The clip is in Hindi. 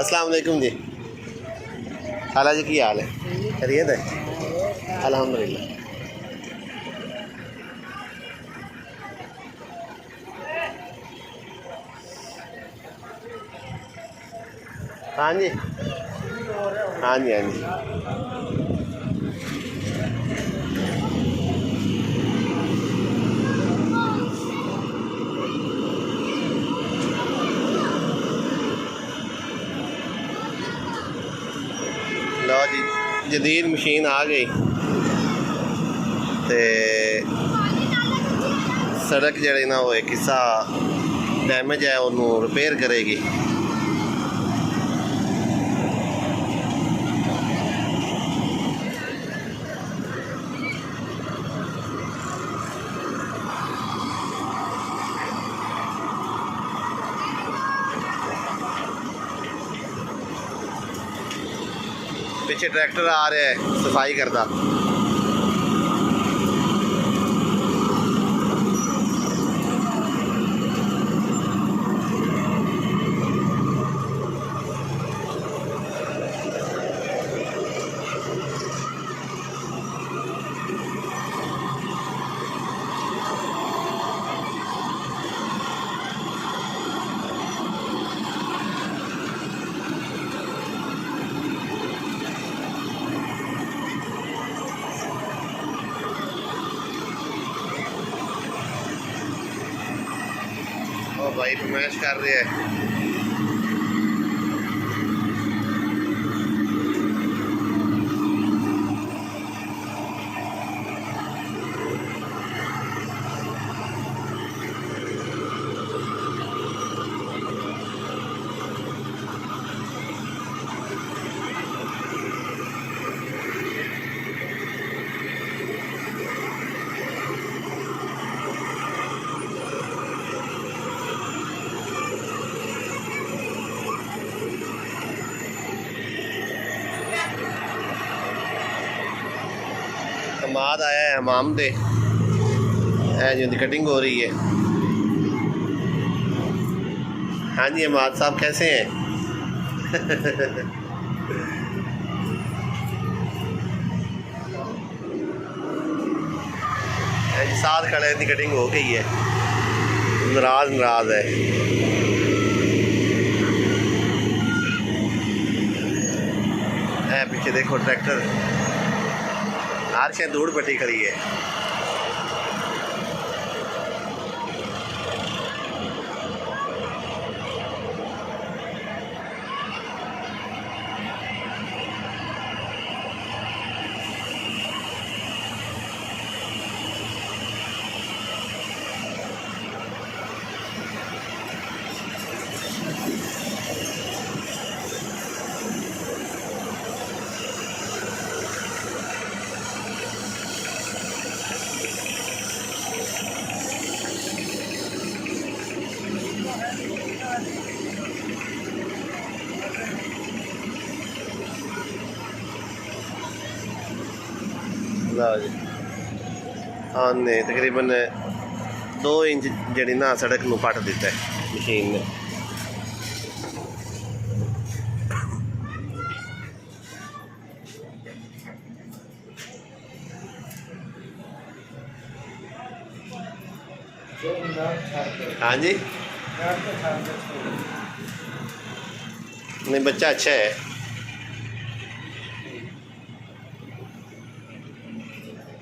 अस्सलाम वालेकुम जी। खाला जी की हाल है? खैरियत है? अल्हम्दुलिल्लाह। हाँ जी, हाँ जी, हाँ जी। लो जी, जदीद मशीन आ गई ते सड़क जड़ी ना वो एक हिस्सा डैमेज है उन्होंने रिपेयर करेगी। पीछे ट्रैक्टर आ रहा है सफाई करता। और भाई फरमाइश कर रहे हैं। कमाद आया है हमाम दे जिनकी कटिंग हो रही है। हाँ जी हमाद साहब कैसे हैं? साथ खड़े की कटिंग हो गई है। नाराज है पीछे देखो ट्रैक्टर हर शे धूड़ पट्टी खड़ी है। हाँ ने तकरीबन 2 इंच जड़ी ना सड़क में पट दिता है मशीन ने। हाँ जी नहीं बच्चा अच्छा है।